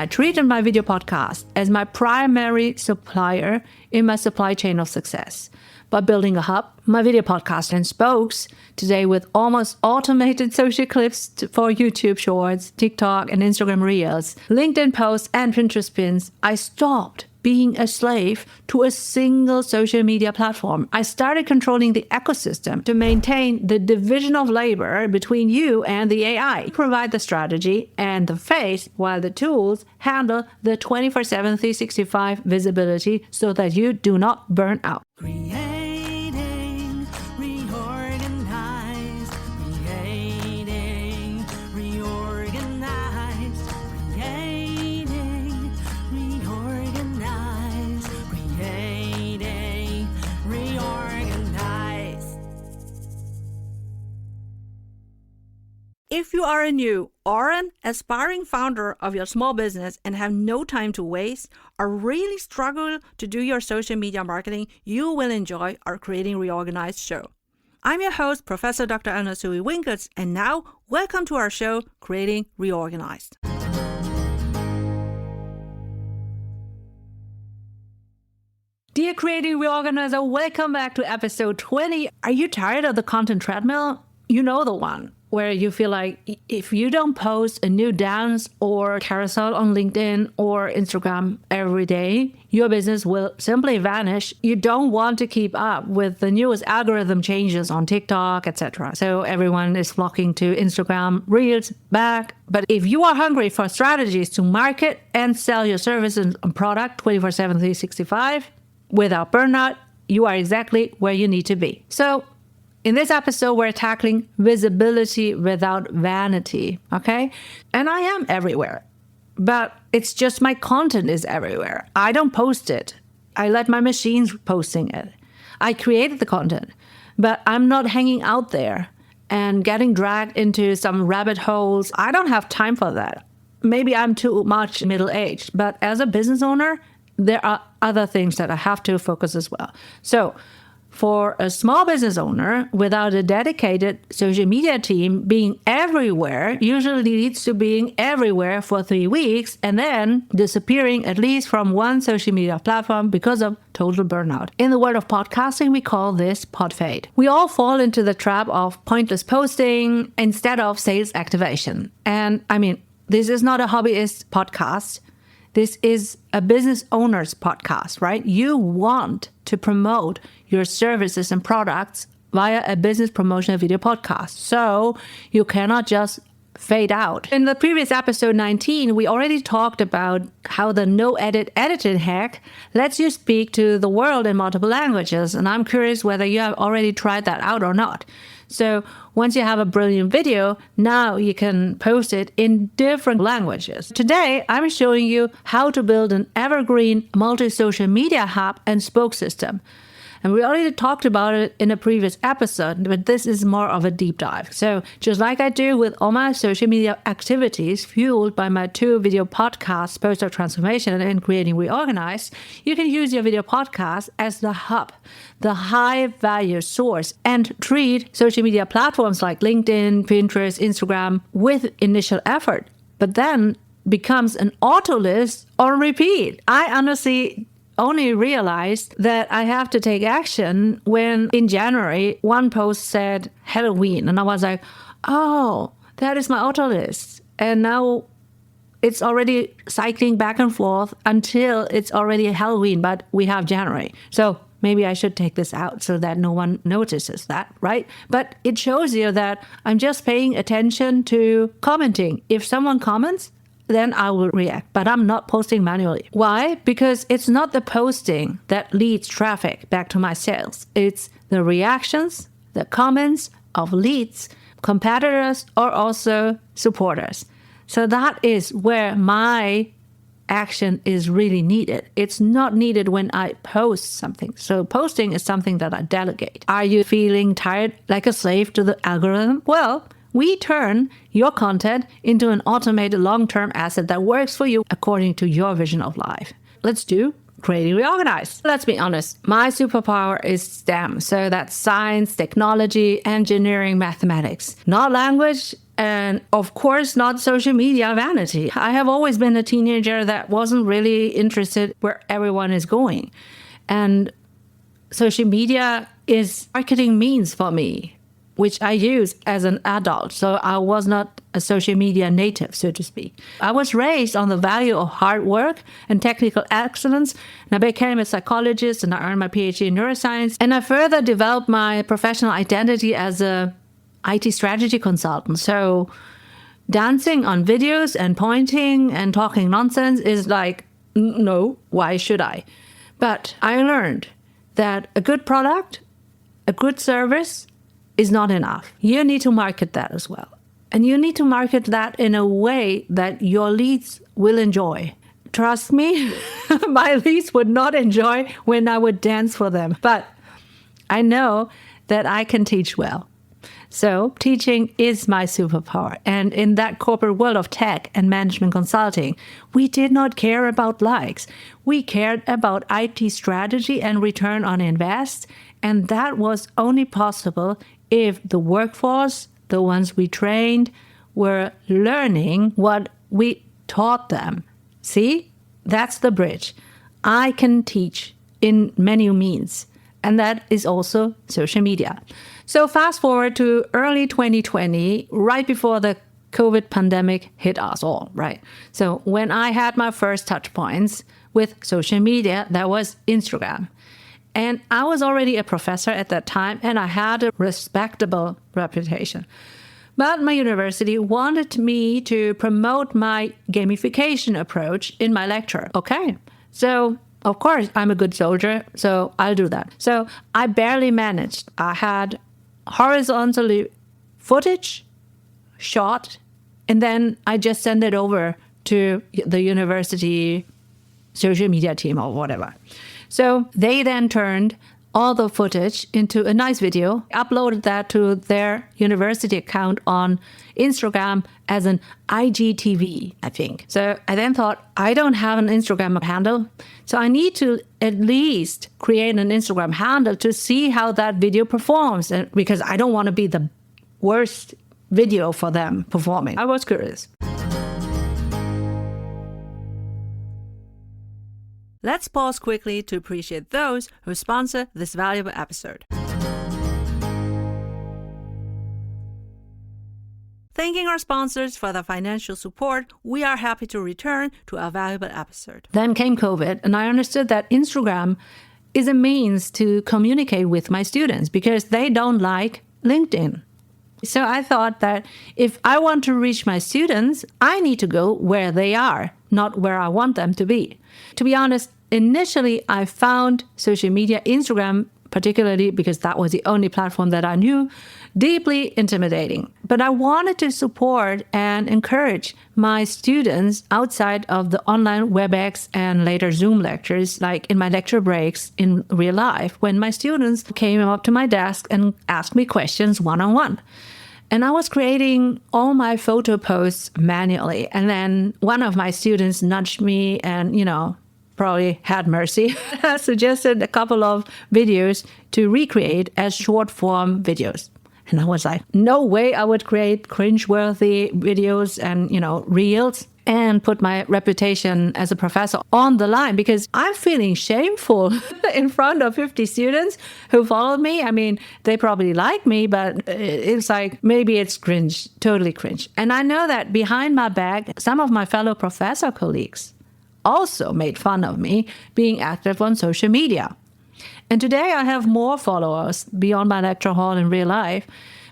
I treated my video podcast as my primary supplier in my supply chain of success. By building a hub, my video podcast and spokes, today with almost automated social clips for YouTube Shorts, TikTok and Instagram Reels, LinkedIn posts and Pinterest pins, I stopped being a slave to a single social media platform. I started controlling the ecosystem to maintain the division of labor between you and the AI. Provide the strategy and the face, while the tools handle the 24/7, 365 visibility so that you do not burn out. If you are a new or an aspiring founder of your small business and have no time to waste or really struggle to do your social media marketing, you will enjoy our Creating Reorganized show. I'm your host, Professor Dr. Soei-Winkels, and now welcome to our show, Creating Reorganized. Dear Creating Reorganizer, welcome back to episode 20. Are you tired of the content treadmill? You know the one where you feel like if you don't post a new dance or carousel on LinkedIn or Instagram every day, your business will simply vanish. You don't want to keep up with the newest algorithm changes on TikTok, etc. So everyone is flocking to Instagram Reels back. But if you are hungry for strategies to market and sell your services and product 24/7, 365 without burnout, you are exactly where you need to be. So in this episode, we're tackling visibility without vanity, okay? And I am everywhere, but it's just my content is everywhere. I don't post it. I let my machines posting it. I created the content, but I'm not hanging out there and getting dragged into some rabbit holes. I don't have time for that. Maybe I'm too much middle-aged, but as a business owner, there are other things that I have to focus as well. So for a small business owner, without a dedicated social media team, being everywhere usually leads to being everywhere for 3 weeks and then disappearing at least from one social media platform because of total burnout. In the world of podcasting, we call this podfade. We all fall into the trap of pointless posting instead of sales activation. And I mean, this is not a hobbyist podcast. This is a business owner's podcast, right? You want to promote your services and products via a business promotional video podcast. So you cannot just fade out. In the previous episode 19, we already talked about how the no-edit editing hack lets you speak to the world in multiple languages. And I'm curious whether you have already tried that out or not. So once you have a brilliant video, now you can post it in different languages. Today, I'm showing you how to build an evergreen multi-social media hub and spoke system. And we already talked about it in a previous episode, but this is more of a deep dive. So just like I do with all my social media activities fueled by my 2 video podcasts, Post-Doc Transformation and Creating Reorganized, you can use your video podcast as the hub, the high value source, and treat social media platforms like LinkedIn, Pinterest, Instagram with initial effort, but then becomes an auto list on repeat. I honestly only realized that I have to take action when in January, one post said Halloween. And I was like, oh, that is my auto list. And now it's already cycling back and forth until it's already Halloween, but we have January. So maybe I should take this out so that no one notices that, right? But it shows you that I'm just paying attention to commenting. If someone comments, then I will react, but I'm not posting manually. Why? Because it's not the posting that leads traffic back to my sales. It's the reactions, the comments of leads, competitors, or also supporters. So that is where my action is really needed. It's not needed when I post something. So posting is something that I delegate. Are you feeling tired like a slave to the algorithm? Well, we turn your content into an automated long-term asset that works for you according to your vision of life. Let's do Creating Reorganized. Let's be honest, my superpower is STEM. So that's science, technology, engineering, mathematics. Not language And of course, not social media vanity. I have always been a teenager that wasn't really interested where everyone is going. And social media is marketing means for me, which I use as an adult. So I was not a social media native, so to speak. I was raised on the value of hard work and technical excellence. And I became a psychologist and I earned my PhD in neuroscience. And I further developed my professional identity as a IT strategy consultant. So dancing on videos and pointing and talking nonsense is like, no, why should I? But I learned that a good product, a good service is not enough. You need to market that as well. And you need to market that in a way that your leads will enjoy. Trust me, my leads would not enjoy when I would dance for them. But I know that I can teach well. So teaching is my superpower. And in that corporate world of tech and management consulting, we did not care about likes. We cared about IT strategy and return on invest. And that was only possible if the workforce, the ones we trained, were learning what we taught them. See, that's the bridge. I can teach in many means. And that is also social media. So fast forward to early 2020, right before the COVID pandemic hit us all, right? So when I had my first touch points with social media, that was Instagram. And I was already a professor at that time, and I had a respectable reputation. But my university wanted me to promote my gamification approach in my lecture. Okay, so of course, I'm a good soldier, so I'll do that. So I barely managed. I had horizontally footage shot, and then I just send it over to the university social media team or whatever. So they then turned all the footage into a nice video, uploaded that to their university account on Instagram as an IGTV, I think. So I then thought, I don't have an Instagram handle, so I need to at least create an Instagram handle to see how that video performs, and because I don't want to be the worst video for them performing. I was curious. Let's pause quickly to appreciate those who sponsor this valuable episode. Thanking our sponsors for their financial support, we are happy to return to our valuable episode. Then came COVID, and I understood that Instagram is a means to communicate with my students because they don't like LinkedIn. So I thought that if I want to reach my students, I need to go where they are, not where I want them to be. To be honest, initially I found social media, Instagram particularly because that was the only platform that I knew, deeply intimidating. But I wanted to support and encourage my students outside of the online WebEx and later Zoom lectures, like in my lecture breaks in real life, when my students came up to my desk and asked me questions one-on-one. And I was creating all my photo posts manually. And then one of my students nudged me and, probably had mercy, suggested a couple of videos to recreate as short form videos. And I was like, no way I would create cringeworthy videos and, reels and put my reputation as a professor on the line because I'm feeling shameful in front of 50 students who followed me. I mean, they probably like me, but it's like, maybe it's cringe, totally cringe. And I know that behind my back, some of my fellow professor colleagues also made fun of me being active on social media. And today I have more followers beyond my lecture hall in real life,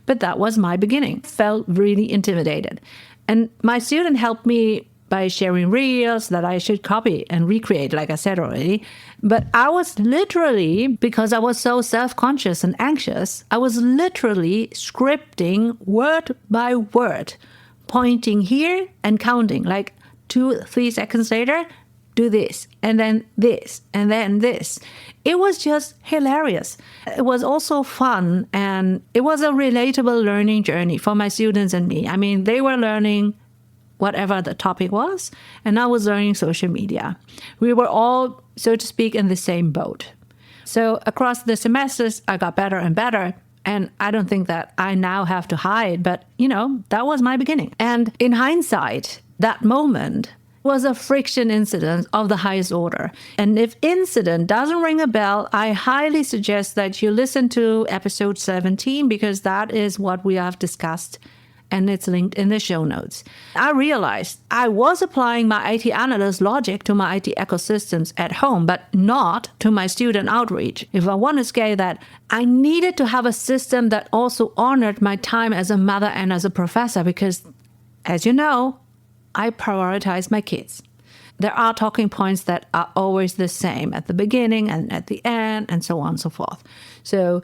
but that was my beginning. I felt really intimidated. And my student helped me by sharing reels that I should copy and recreate, like I said already. But I was literally, because I was so self-conscious and anxious, I was literally scripting word by word, pointing here and counting, like 2-3 seconds later, do this, and then this, and then this. It was just hilarious. It was also fun, and it was a relatable learning journey for my students and me. I mean, they were learning whatever the topic was, and I was learning social media. We were all, so to speak, in the same boat. So across the semesters, I got better and better, And I don't think that I now have to hide, but that was my beginning. And in hindsight, that moment was a friction incident of the highest order. And if incident doesn't ring a bell, I highly suggest that you listen to episode 17, because that is what we have discussed, and it's linked in the show notes. I realized I was applying my IT analyst logic to my IT ecosystems at home, but not to my student outreach. If I want to scale that, I needed to have a system that also honored my time as a mother and as a professor, because, as you know, I prioritize my kids. There are talking points that are always the same at the beginning and at the end, and so on and so forth. So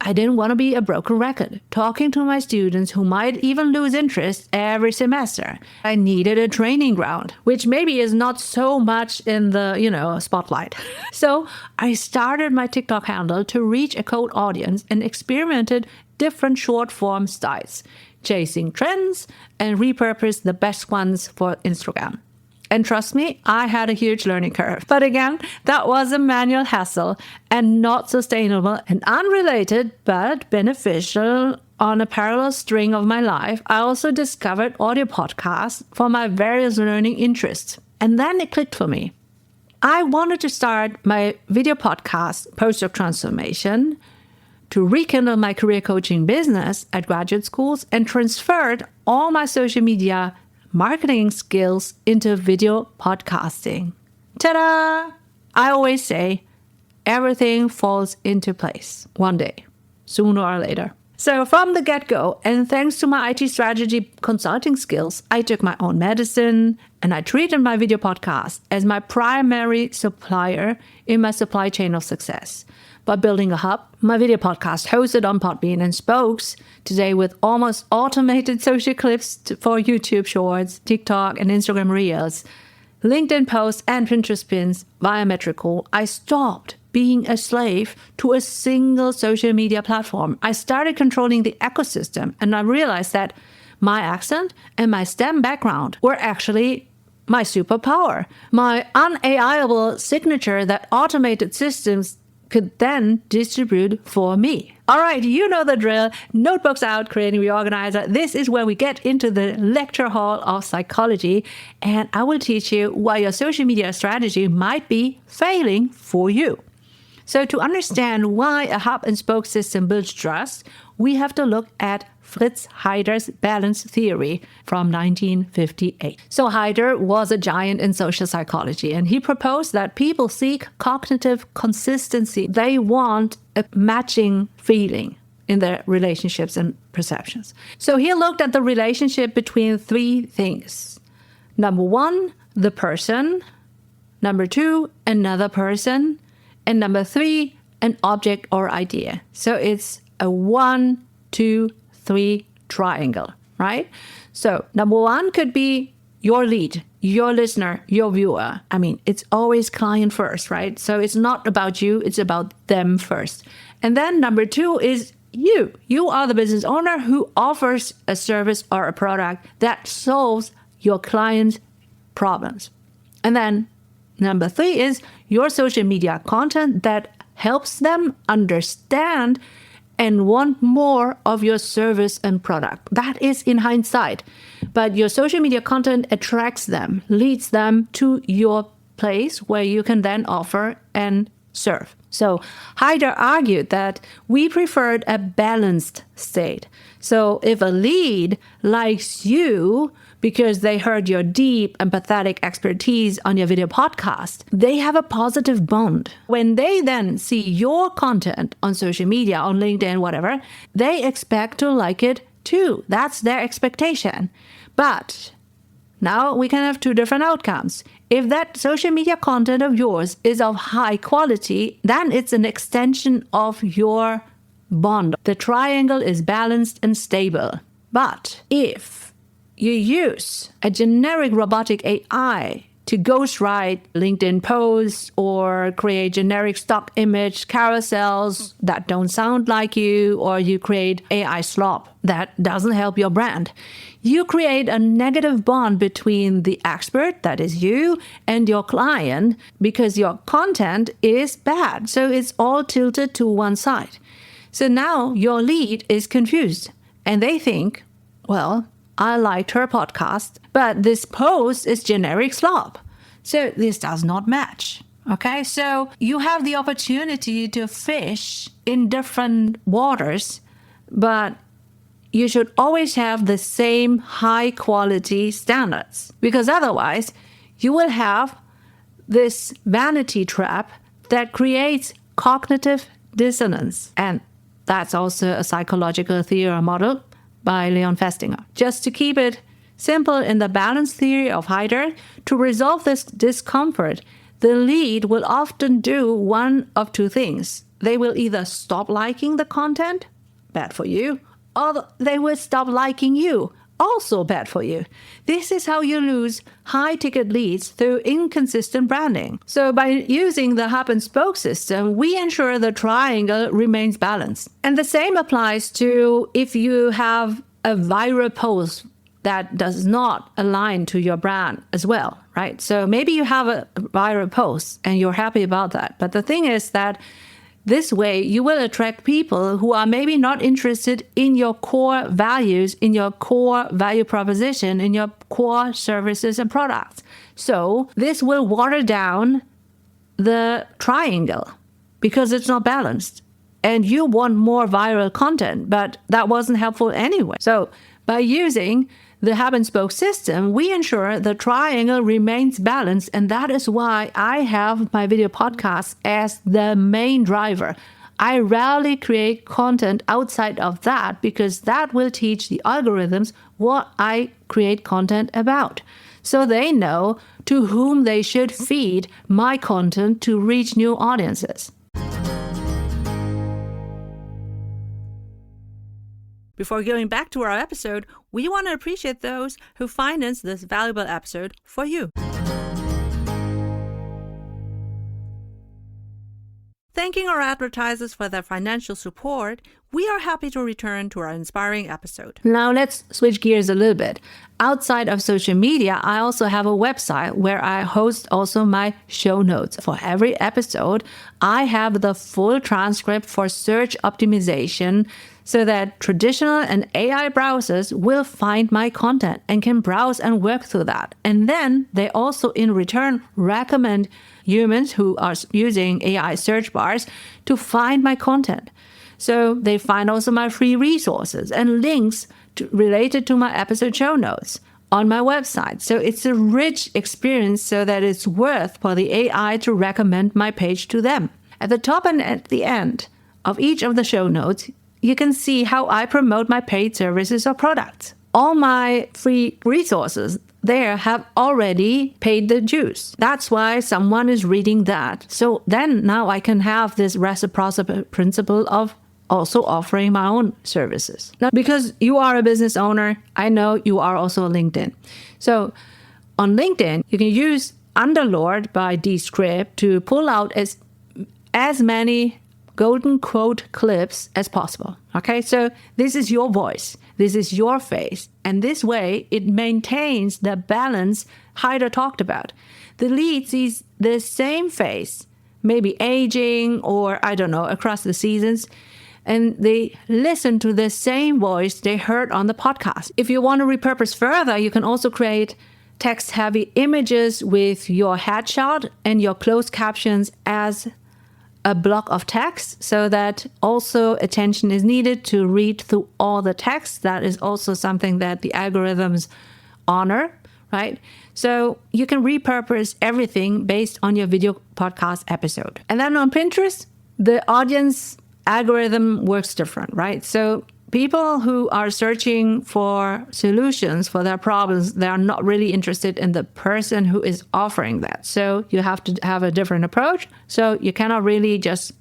I didn't want to be a broken record, talking to my students who might even lose interest every semester. I needed a training ground, which maybe is not so much in the, spotlight. So I started my TikTok handle to reach a cold audience and experimented different short form styles, chasing trends and repurposed the best ones for Instagram. And trust me, I had a huge learning curve. But again, that was a manual hassle and not sustainable and unrelated, but beneficial on a parallel string of my life. I also discovered audio podcasts for my various learning interests. And then it clicked for me. I wanted to start my video podcast, Postdoc Transformation, to rekindle my career coaching business at graduate schools, and transferred all my social media marketing skills into video podcasting. Ta-da! I always say everything falls into place one day, sooner or later. So from the get-go, and thanks to my IT strategy consulting skills, I took my own medicine and I treated my video podcast as my primary supplier in my supply chain of success. By building a hub, my video podcast hosted on Podbean and Spokes, today with almost automated social clips for YouTube Shorts, TikTok, and Instagram Reels, LinkedIn posts, and Pinterest pins via Metricool, I stopped being a slave to a single social media platform. I started controlling the ecosystem, and I realized that my accent and my STEM background were actually my superpower, my unAIable signature that automated systems could then distribute for me. All right, you know the drill. Notebooks out, creating Reorganizer. This is where we get into the lecture hall of psychology, and I will teach you why your social media strategy might be failing for you. So to understand why a hub and spoke system builds trust, we have to look at Fritz Heider's balance theory from 1958. So Heider was a giant in social psychology, and he proposed that people seek cognitive consistency. They want a matching feeling in their relationships and perceptions. So he looked at the relationship between three things. Number one, the person. Number two, another person. And number three, an object or idea. So it's a 1, 2, 3 triangle, right? So number one could be your lead, your listener, your viewer. I mean, it's always client first, right? So it's not about you, it's about them first. And then number two is you. You are the business owner who offers a service or a product that solves your client's problems. And then number three is your social media content that helps them understand and want more of your service and product. That is in hindsight. But your social media content attracts them, leads them to your place where you can then offer and serve. So Heider argued that we preferred a balanced state. So if a lead likes you because they heard your deep, empathetic expertise on your video podcast, they have a positive bond. When they then see your content on social media, on LinkedIn, whatever, they expect to like it too. That's their expectation. But now we can have two different outcomes. If that social media content of yours is of high quality, then it's an extension of your bond. The triangle is balanced and stable. But if you use a generic robotic AI to ghostwrite LinkedIn posts or create generic stock image carousels that don't sound like you, or you create AI slop that doesn't help your brand, you create a negative bond between the expert, that is you, and your client, because your content is bad. So it's all tilted to one side. So now your lead is confused and they think, well, I liked her podcast, but this post is generic slop. So this does not match. Okay, so you have the opportunity to fish in different waters, but you should always have the same high quality standards, because otherwise you will have this vanity trap that creates cognitive dissonance. And that's also a psychological theory model by Leon Festinger. Just to keep it simple, in the balance theory of Heider, to resolve this discomfort, the lead will often do one of two things. They will either stop liking the content, bad for you, or they will stop liking you, also bad for you. This is how you lose high-ticket leads through inconsistent branding. So by using the hub and spoke system, we ensure the triangle remains balanced. And the same applies to if you have a viral post that does not align to your brand as well, right? So maybe you have a viral post and you're happy about that. But the thing is that this way you will attract people who are maybe not interested in your core values, in your core value proposition, in your core services and products. So this will water down the triangle because it's not balanced. And you want more viral content, but that wasn't helpful anyway. So by using the hub and spoke system, we ensure the triangle remains balanced, and that is why I have my video podcast as the main driver. I rarely create content outside of that because that will teach the algorithms what I create content about. So they know to whom they should feed my content to reach new audiences. Before going back to our episode, we want to appreciate those who finance this valuable episode for you. Thanking our advertisers for their financial support, we are happy to return to our inspiring episode. Now let's switch gears a little bit. Outside of social media, I also have a website where I host also my show notes. For every episode, I have the full transcript for search optimization so that traditional and AI browsers will find my content and can browse and work through that. And then they also in return recommend humans who are using AI search bars to find my content. So they find also my free resources and links related to my episode show notes on my website. So it's a rich experience so that it's worth for the AI to recommend my page to them. At the top and at the end of each of the show notes, you can see how I promote my paid services or products. All my free resources there have already paid the dues. That's why someone is reading that. So then now I can have this reciprocity principle of also offering my own services. Now, because you are a business owner, I know you are also on LinkedIn. So on LinkedIn, you can use Underlord by Descript to pull out as many golden quote clips as possible. Okay, so this is your voice, this is your face, and this way it maintains the balance Heider talked about. The lead sees the same face, maybe aging or I don't know, across the seasons, and they listen to the same voice they heard on the podcast. If you want to repurpose further, you can also create text-heavy images with your headshot and your closed captions as a block of text so that also attention is needed to read through all the text. That is also something that the algorithms honor, right? So you can repurpose everything based on your video podcast episode. And then on Pinterest, the audience algorithm works different, right? So people who are searching for solutions for their problems, they are not really interested in the person who is offering that. So you have to have a different approach. So you cannot really just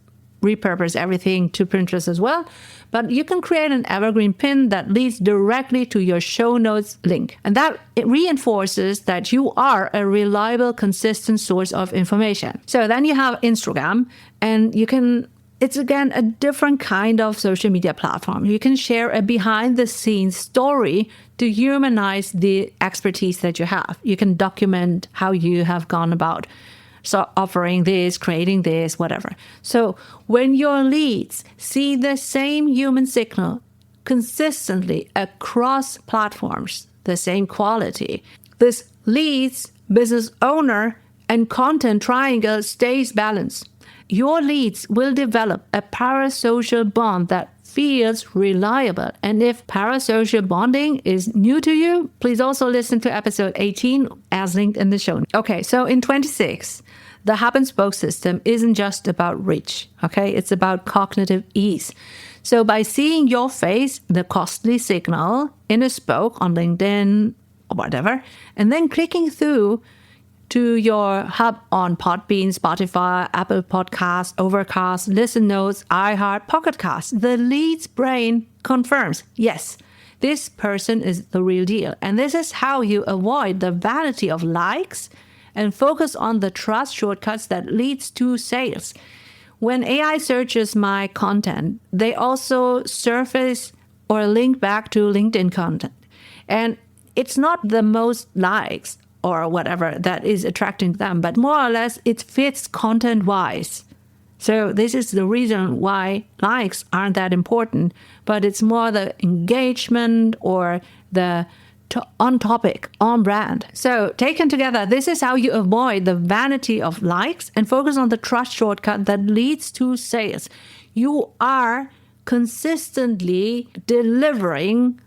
repurpose everything to Pinterest as well. But you can create an evergreen pin that leads directly to your show notes link. And that it reinforces that you are a reliable, consistent source of information. So then you have Instagram, and it's again a different kind of social media platform. You can share a behind the scenes story to humanize the expertise that you have. You can document how you have gone about start offering this, creating this, whatever. So when your leads see the same human signal consistently across platforms, the same quality, this leads, business owner, and content triangle stays balanced. Your leads will develop a parasocial bond that feels reliable. And if parasocial bonding is new to you, please also listen to episode 18 as linked in the show. Okay, so in 26, the hub and spoke system isn't just about reach, okay? It's about cognitive ease. So by seeing your face, the costly signal in a spoke on LinkedIn or whatever, and then clicking through to your hub on Podbean, Spotify, Apple Podcasts, Overcast, Listen Notes, iHeart, Pocket Cast, the lead's brain confirms, yes, this person is the real deal. And this is how you avoid the vanity of likes and focus on the trust shortcuts that leads to sales. When AI searches my content, they also surface or link back to LinkedIn content. And it's not the most likes or whatever that is attracting them, but more or less it fits content-wise. So this is the reason why likes aren't that important, but it's more the engagement or the on topic, on brand. So taken together, this is how you avoid the vanity of likes and focus on the trust shortcut that leads to sales. You are consistently delivering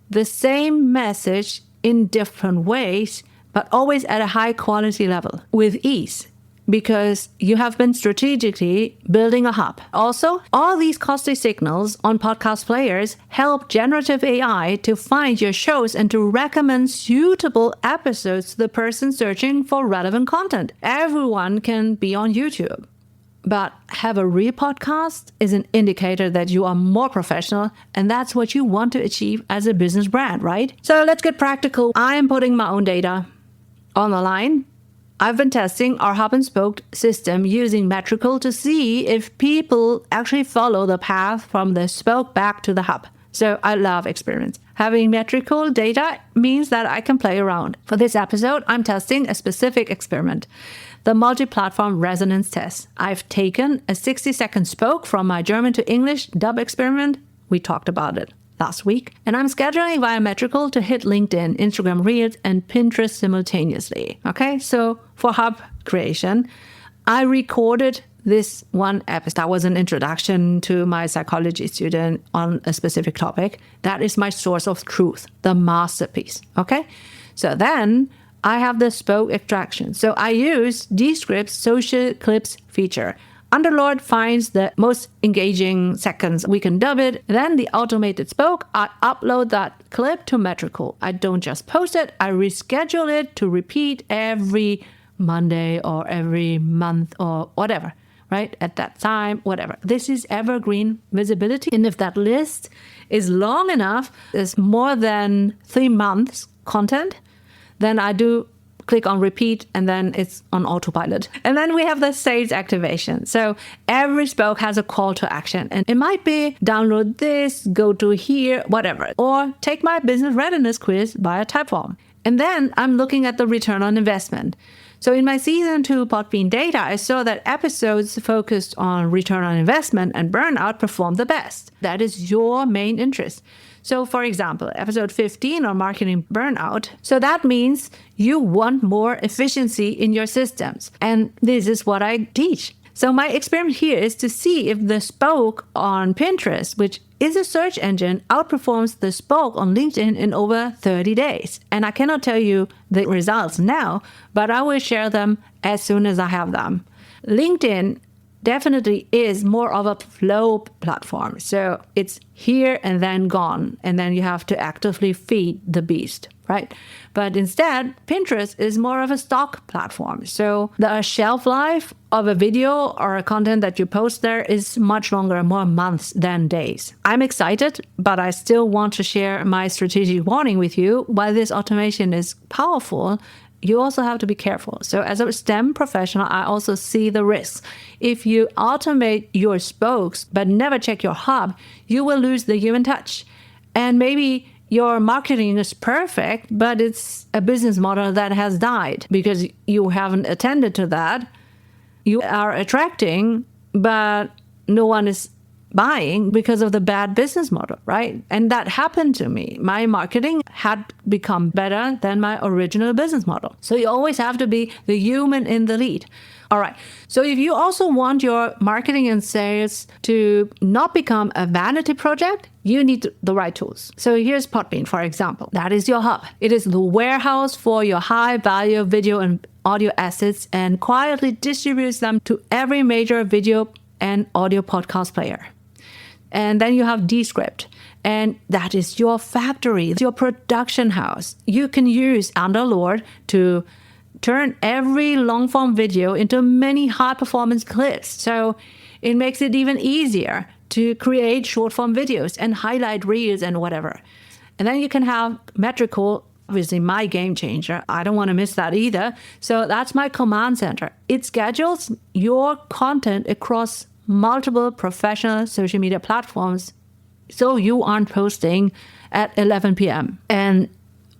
the same message in different ways, but always at a high quality level with ease, because you have been strategically building a hub. Also, all these costly signals on podcast players help generative AI to find your shows and to recommend suitable episodes to the person searching for relevant content. Everyone can be on YouTube, but have a real podcast is an indicator that you are more professional, and that's what you want to achieve as a business brand, right? So let's get practical. I am putting my own data on the line. I've been testing our hub and spoke system using Metricool to see if people actually follow the path from the spoke back to the hub. So I love experiments. Having Metricool data means that I can play around. For this episode, I'm testing a specific experiment, the multi-platform resonance test. I've taken a 60-second spoke from my German to English dub experiment. We talked about it last week. And I'm scheduling via Metricool to hit LinkedIn, Instagram Reels, and Pinterest simultaneously. Okay, so for hub creation, I recorded this one episode. That was an introduction to my psychology student on a specific topic. That is my source of truth, the masterpiece. Okay, so then I have the spoke extraction. So I use Descript's social clips feature. Underlord finds the most engaging seconds. We can dub it. Then the automated spoke, I upload that clip to Metricool. I don't just post it, I reschedule it to repeat every Monday or every month or whatever, right? At that time, whatever. This is evergreen visibility. And if that list is long enough, is more than 3 months content, then I do click on repeat, and then it's on autopilot. And then we have the sales activation. So every spoke has a call to action, and it might be download this, go to here, whatever, or take my business readiness quiz via TypeForm. And then I'm looking at the return on investment. So in my season 2 Podbean data, I saw that episodes focused on return on investment and burnout performed the best. That is your main interest. So for example, episode 15 on marketing burnout. So that means you want more efficiency in your systems. And this is what I teach. So my experiment here is to see if the spoke on Pinterest, which is a search engine, outperforms the spoke on LinkedIn in over 30 days. And I cannot tell you the results now, but I will share them as soon as I have them. LinkedIn definitely is more of a flow platform. So it's here and then gone. And then you have to actively feed the beast, right? But instead, Pinterest is more of a stock platform. So the shelf life of a video or a content that you post there is much longer, more months than days. I'm excited, but I still want to share my strategic warning with you. While this automation is powerful, you also have to be careful. So as a STEM professional, I also see the risks. If you automate your spokes but never check your hub, you will lose the human touch. And maybe your marketing is perfect, but it's a business model that has died because you haven't attended to that. you are attracting, but no one is buying because of the bad business model, right? And that happened to me. My marketing had become better than my original business model. So you always have to be the human in the lead. All right. So if you also want your marketing and sales to not become a vanity project, you need the right tools. So here's Podbean, for example. That is your hub. It is the warehouse for your high value video and audio assets and quietly distributes them to every major video and audio podcast player. And then you have Descript, and that is your factory, your production house. You can use Underlord to turn every long-form video into many high-performance clips. So it makes it even easier to create short-form videos and highlight reels and whatever. And then you can have Metricool, obviously my game changer. I don't want to miss that either. So that's my command center. It schedules your content across multiple professional social media platforms so you aren't posting at 11 p.m. And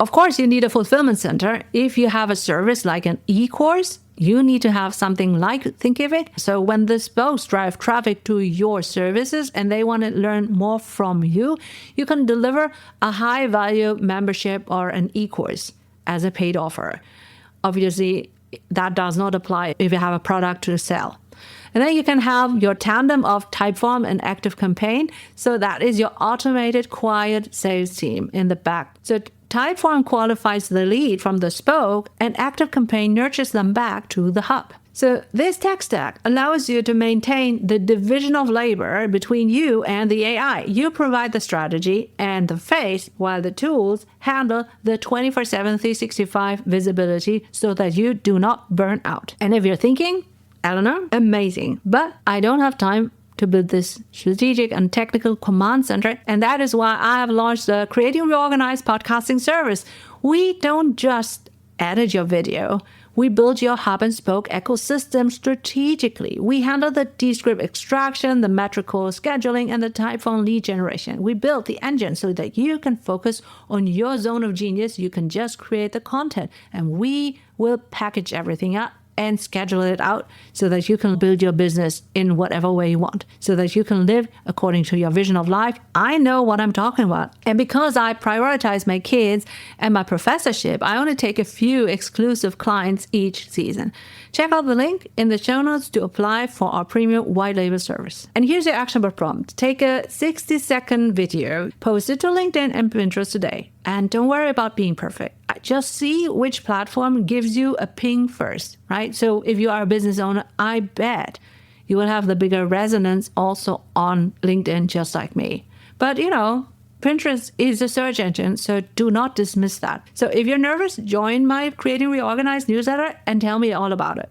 of course, you need a fulfillment center. If you have a service like an e-course, you need to have something like Thinkific. So when these posts drive traffic to your services and they want to learn more from you, you can deliver a high-value membership or an e-course as a paid offer. Obviously, that does not apply if you have a product to sell. And then you can have your tandem of TypeForm and ActiveCampaign. So that is your automated, quiet sales team in the back. So TypeForm qualifies the lead from the spoke, and ActiveCampaign nurtures them back to the hub. So this tech stack allows you to maintain the division of labor between you and the AI. You provide the strategy and the face, while the tools handle the 24/7, 365 visibility so that you do not burn out. And if you're thinking, Eleanor, amazing, but I don't have time to build this strategic and technical command center. And that is why I have launched the Creating Reorganized podcasting service. We don't just edit your video. We build your hub and spoke ecosystem strategically. We handle the Descript extraction, the Metricool scheduling, and the TypeForm lead generation. We built the engine so that you can focus on your zone of genius. You can just create the content, and we will package everything up and schedule it out so that you can build your business in whatever way you want, so that you can live according to your vision of life. I know what I'm talking about. And because I prioritize my kids and my professorship, I only take a few exclusive clients each season. Check out the link in the show notes to apply for our premium white label service. And here's your actionable prompt. Take a 60-second video, post it to LinkedIn and Pinterest today. And don't worry about being perfect. Just see which platform gives you a ping first, right? So if you are a business owner, I bet you will have the bigger resonance also on LinkedIn, just like me. But Pinterest is a search engine, so do not dismiss that. So if you're nervous, join my Creating Reorganized newsletter and tell me all about it.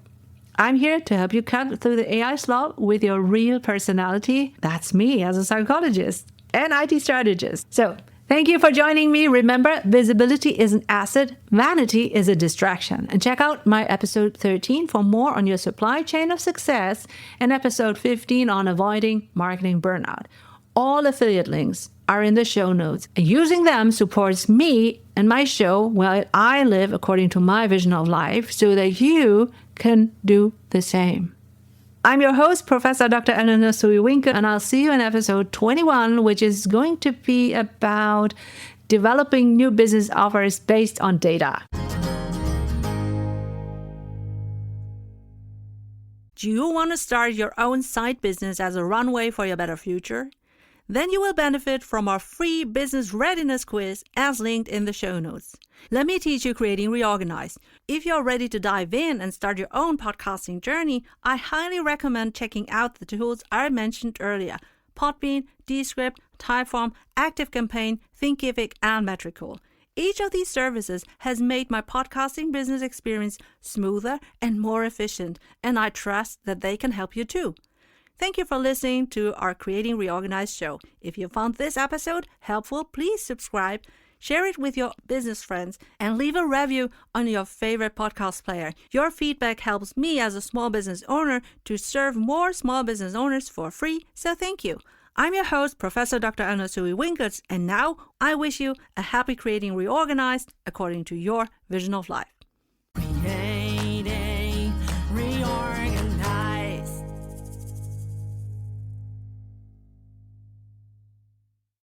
I'm here to help you cut through the AI slop with your real personality. That's me as a psychologist and IT strategist. So thank you for joining me. Remember, visibility is an asset, vanity is a distraction. And check out my episode 13 for more on your supply chain of success and episode 15 on avoiding marketing burnout. All affiliate links are in the show notes. And using them supports me and my show while I live according to my vision of life so that you can do the same. I'm your host, Professor Dr. Eleanor Soei-Winkels, and I'll see you in episode 21, which is going to be about developing new business offers based on data. Do you want to start your own side business as a runway for your better future? Then you will benefit from our free business readiness quiz as linked in the show notes. Let me teach you Creating Reorganized. If you're ready to dive in and start your own podcasting journey, I highly recommend checking out the tools I mentioned earlier: Podbean, Descript, TypeForm, ActiveCampaign, Thinkific, and Metricool. Each of these services has made my podcasting business experience smoother and more efficient, and I trust that they can help you too. Thank you for listening to our Creating Reorganized show. If you found this episode helpful, please subscribe, share it with your business friends, and leave a review on your favorite podcast player. Your feedback helps me as a small business owner to serve more small business owners for free, so thank you. I'm your host, Professor Dr. Eleanor Soei-Winkels, and now I wish you a happy Creating Reorganized according to your vision of life.